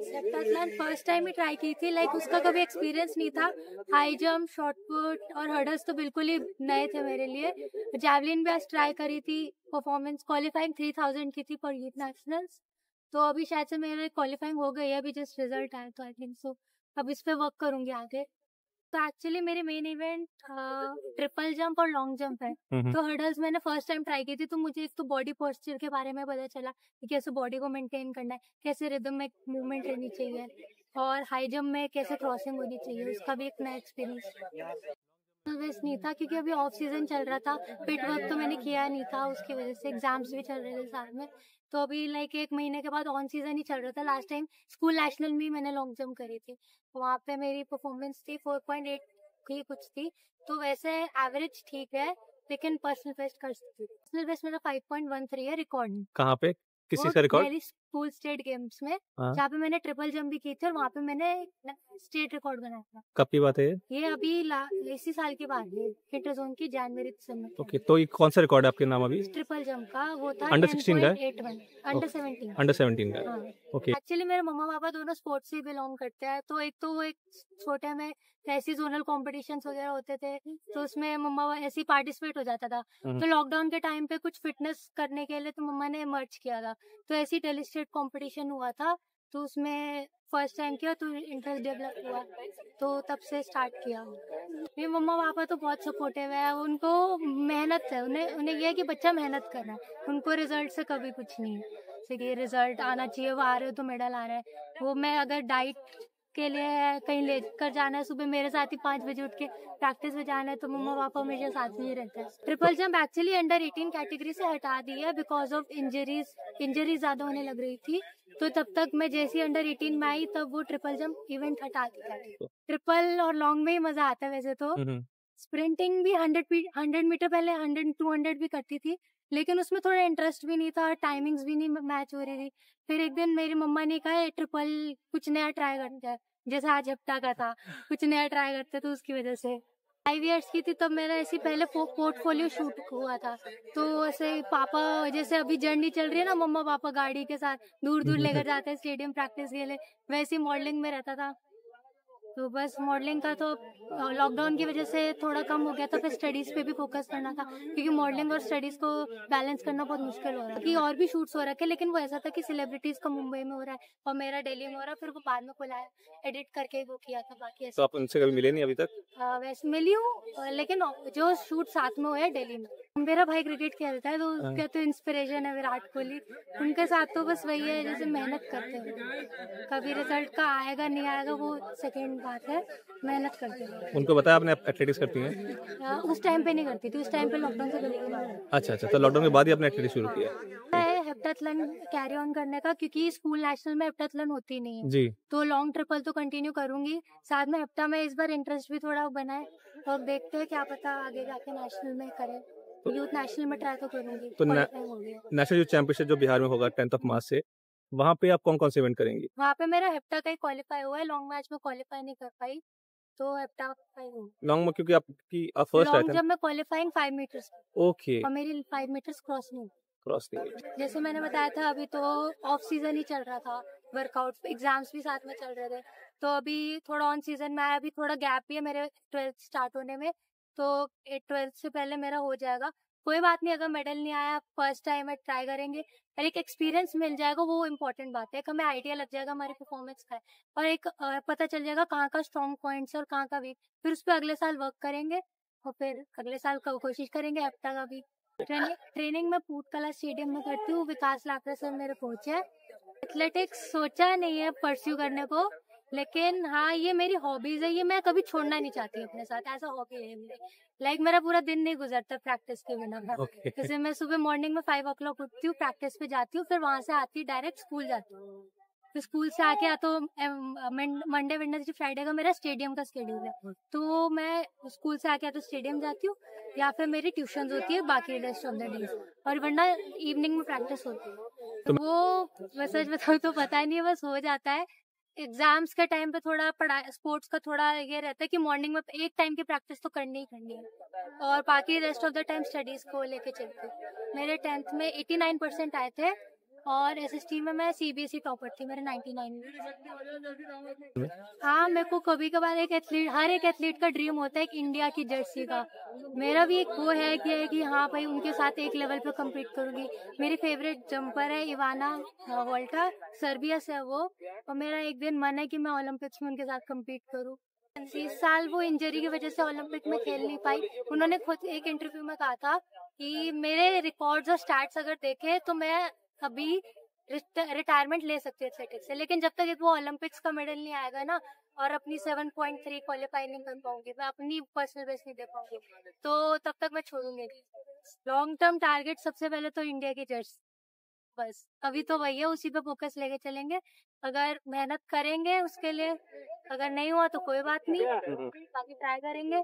Heptathlon first time ही try की थी, like उसका कभी एक्सपीरियंस नहीं था। हाई जंप, शॉर्ट पुट और हर्डल्स तो बिल्कुल ही नए थे मेरे लिए। जैवलिन भी आज ट्राई करी थी, परफॉर्मेंस क्वालिफाइंग 3000 की थी फॉर यूथ नेशनल्स। तो अभी शायद से मेरे क्वालिफाइंग हो गई है, अभी जस्ट रिजल्ट आया तो आई थिंक सो अब इस पे वर्क करूंगी आगे। तो एक्चुअली मेरे मेन इवेंट ट्रिपल जंप और लॉन्ग जंप है। तो हर्डल्स मैंने फर्स्ट टाइम ट्राई की थी, तो मुझे एक तो बॉडी पोस्चर के बारे में पता चला कि कैसे बॉडी को मेंटेन करना है, कैसे रिदम में मूवमेंट रहनी चाहिए, और हाई जंप में कैसे क्रॉसिंग होनी चाहिए, उसका भी एक नया एक्सपीरियंस बेस्ट नहीं था क्योंकि अभी ऑफ सीजन चल रहा था। पिट वर्क तो मैंने किया नहीं था, उसकी वजह से एग्जाम्स भी चल रहे थे साथ में। तो अभी लाइक 1 महीने के बाद ऑन सीजन ही चल रहा था। लास्ट टाइम स्कूल नेशनल में मैंने लॉन्ग जंप करी थी, वहाँ पे मेरी परफॉर्मेंस थी 4.8 की कुछ थी। तो वैसे एवरेज ठीक है, लेकिन पर्सनल बेस्ट कर सकती हूँ। पर्सनल बेस्ट मेरा 5.13 है रिकॉर्ड। कहाँ पे, किस चीज का record? Delhi school state games में, हाँ। जहाँ पे मैंने ट्रिपल जंप भी की थी और वहाँ पे मैंने स्टेट रिकॉर्ड बनाया था। कब की बात है ये अभी इसी साल की बात है, इंटर जोन की जनवरी दिसंबर। ओके, तो ये कौन सा रिकॉर्ड है आपके नाम अभी? ट्रिपल जंप का वो था अंडर 16 का? 10.81, अंडर 17। अंडर 17 का। हाँ। ओके। एक्चुअली मेरे मम्मा पापा दोनों स्पोर्ट्स से बिलोंग करते हैं, तो एक छोटे में ऐसी जोनल कॉम्पिटिशन्स वगैरह होते थे, तो उसमें मम्मा ऐसे पार्टिसिपेट हो जाता था। तो लॉकडाउन के टाइम पे कुछ फिटनेस करने के लिए तो मम्मा ने मर्ज किया था, तो ऐसी दिल्ली स्टेट कॉम्पिटिशन हुआ था, तो उसमें फर्स्ट टाइम किया तो इंटरेस्ट डेवलप हुआ, तो तब से स्टार्ट किया। मेरे मम्मा पापा तो बहुत सपोर्टिव है, उनको मेहनत है, उन्हें यह है कि बच्चा मेहनत कर रहा है, उनको रिजल्ट से कभी कुछ नहीं है। जैसे कि रिजल्ट आना चाहिए, वो आ रहे हो तो मेडल आ रहा है। वो मैं अगर डाइट के लिए कहीं लेकर जाना है, सुबह मेरे साथ ही 5 बजे उठ के प्रैक्टिस में जाना है, तो मम्मा पापा हमेशा साथ में ही रहते हैं। Triple jump actually under 18 category से हटा दी है बिकॉज ऑफ इंजरीज ज्यादा होने लग रही थी, तो तब तक मैं जैसी अंडर 18 में आई तब वो ट्रिपल जंप इवेंट हटा दिया। ट्रिपल और लॉन्ग में ही मजा आता है वैसे तो। स्प्रिंटिंग भी 100 मीटर पहले 100-200 भी करती थी, लेकिन उसमें थोड़ा इंटरेस्ट भी नहीं था, टाइमिंग्स भी नहीं मैच हो रही थी। फिर एक दिन मेरी मम्मा ने कहा ट्रिपल कुछ नया ट्राई करते हैं, जैसे आज हफ्ता का था, कुछ नया ट्राई करते, तो उसकी वजह से 5 इयर्स की थी तब मेरा ऐसे पहले पोर्टफोलियो शूट हुआ था। तो ऐसे पापा, जैसे अभी जर्नी चल रही है ना, मम्मा पापा गाड़ी के साथ दूर दूर लेकर जाते हैं स्टेडियम प्रैक्टिस के लिए, वैसे मॉडलिंग में रहता था। तो बस मॉडलिंग का तो लॉकडाउन की वजह से थोड़ा कम हो गया था, फिर स्टडीज पे भी फोकस करना था, क्योंकि मॉडलिंग और स्टडीज को बैलेंस करना बहुत मुश्किल हो रहा है। कि और भी शूट्स हो रखे, लेकिन वो ऐसा था कि सेलिब्रिटीज का मुंबई में हो रहा है और मेरा दिल्ली में हो रहा है, फिर वो बाद में बुलाया, एडिट करके वो किया था। बाकी ऐसे तो आप उनसे कभी मिले नहीं अभी तक? वैसे मिली हूँ, लेकिन जो शूट साथ में हुआ है दिल्ली में। मेरा भाई क्रिकेट खेलता है, तो उसका तो इंस्पिरेशन है विराट कोहली। उनके साथ तो बस वही है, जैसे मेहनत करते हैं, कभी रिजल्ट का आएगा नहीं आएगा वो सेकंड बात है, मेहनत करते हैं। उनको बताया आपने एथलेटिक्स करती हैं? उस टाइम पे नहीं करती थी, उस टाइम पे लॉकडाउन से पहले। अच्छा, तो लॉकडाउन के बाद ही आपने एथलेटिक्स शुरू किया? हेप्टाथलॉन कैरी ऑन करने का, क्योंकि स्कूल नेशनल में हेप्टाथलॉन होती नहीं है जी, तो लॉन्ग ट्रिपल तो कंटिन्यू करूंगी, साथ में हेप्टा में इस बार इंटरेस्ट भी थोड़ा बनाए, और देखते हैं क्या पता आगे जाके नेशनल में करें। यूथ नेशनल में ट्राई तो करूंगी। तो नेशनल यूथ चैंपियनशिप जो बिहार में होगा 10 मार्च से, वहाँ पे आप कौन कौन से इवेंट करेंगी? वहाँ पे मेरा हेप्टा का ही क्वालिफाई हुआ है, लॉन्ग मैच में क्वालिफाई नहीं कर पाई, तो हेप्टा लॉन्ग में, क्योंकि आपकी फर्स्ट आया था जब मैं क्वालिफाइंग 5 मीटर्स ओके, और मेरी 5 मीटर्स क्रॉस नहीं। क्रॉस नहीं। जैसे मैंने बताया था, अभी तो ऑफ सीजन ही चल रहा था, वर्कआउट एग्जाम्स भी साथ में चल रहे थे, तो अभी थोड़ा ऑन सीजन में आया, अभी थोड़ा गैप भी है मेरे 12th स्टार्ट होने में, तो 12th से पहले मेरा हो जाएगा। कोई बात नहीं, अगर मेडल नहीं आया, फर्स्ट टाइम है, ट्राई करेंगे, और एक एक्सपीरियंस मिल जाएगा, वो इम्पोर्टेंट बात है। हमें आइडिया लग जाएगा हमारी परफॉर्मेंस का है, और एक पता चल जाएगा कहाँ का स्ट्रॉन्ग पॉइंट्स और कहाँ का वीक, फिर उस पर अगले साल वर्क करेंगे, और फिर अगले साल कोशिश करेंगे हेप्टा का भी। ट्रेनिंग में पूटकला स्टेडियम में करती हूँ, विकास लाकड़ा सर मेरे कोच है। एथलेटिक्स सोचा नहीं है परस्यू करने को, लेकिन हाँ ये मेरी हॉबीज है, ये मैं कभी छोड़ना नहीं चाहती अपने साथ, ऐसा हॉबी है मेरी। लाइक मेरा पूरा दिन नहीं गुजरता प्रैक्टिस के बिना। जैसे मैं सुबह मॉर्निंग में 5 o'clock उठती हूँ, प्रैक्टिस पे जाती हूँ, फिर वहां से आती डायरेक्ट स्कूल जाती हूँ, फिर स्कूल से आके या तो मंडे वेडनेसडे फ्राइडे का मेरा स्टेडियम का शेड्यूल है, तो मैं स्कूल से आके या तो स्टेडियम जाती हूँ, या फिर मेरी ट्यूशन होती है बाकी रेस्ट ऑफ द डेज, और वरना इवनिंग में प्रैक्टिस होती है। तो वो मैं सच बताऊँ तो पता नहीं, बस हो जाता है। एग्जाम्स के टाइम पे थोड़ा पढ़ाई स्पोर्ट्स का थोड़ा ये रहता है कि मॉर्निंग में एक टाइम की प्रैक्टिस तो करनी ही करनी है, और बाकी rest of the time studies को लेके चलते। मेरे 10th में 89% आए थे, और एसएसटी में मैं सीबीएसई टॉपर थी, मेरे 99 में। हाँ, मेरे को कभी कभार हर एक एथलीट का ड्रीम होता है एक इंडिया की जर्सी का। मेरा भी एक वो है कि हाँ भाई उनके साथ एक लेवल पे compete करूंगी। मेरी फेवरेट जंपर है इवाना वोल्टा, सर्बिया से है वो, और मेरा एक दिन मन है कि मैं ओलंपिक्स में उनके साथ compete करूँ। इस साल वो इंजरी की वजह से ओलंपिक में खेल नहीं पाई। उन्होंने खुद एक इंटरव्यू में कहा था कि मेरे रिकॉर्ड्स और स्टैट्स अगर देखे तो मैं अभी रिटायरमेंट ले सकती हूँ एथलेटिक्स से, लेकिन जब तक वो ओलंपिक्स का मेडल नहीं आएगा ना और अपनी 7.3 क्वालिफाई नहीं कर पाऊंगी, मैं अपनी पर्सनल बेस्ट नहीं दे पाऊंगी, तो तब तक मैं छोड़ूंगी। लॉन्ग टर्म टारगेट सबसे पहले तो इंडिया की जर्सी, बस अभी तो वही है, उसी पे फोकस लेके चलेंगे। अगर मेहनत करेंगे उसके लिए, अगर नहीं हुआ तो कोई बात नहीं, बाकी ट्राई करेंगे।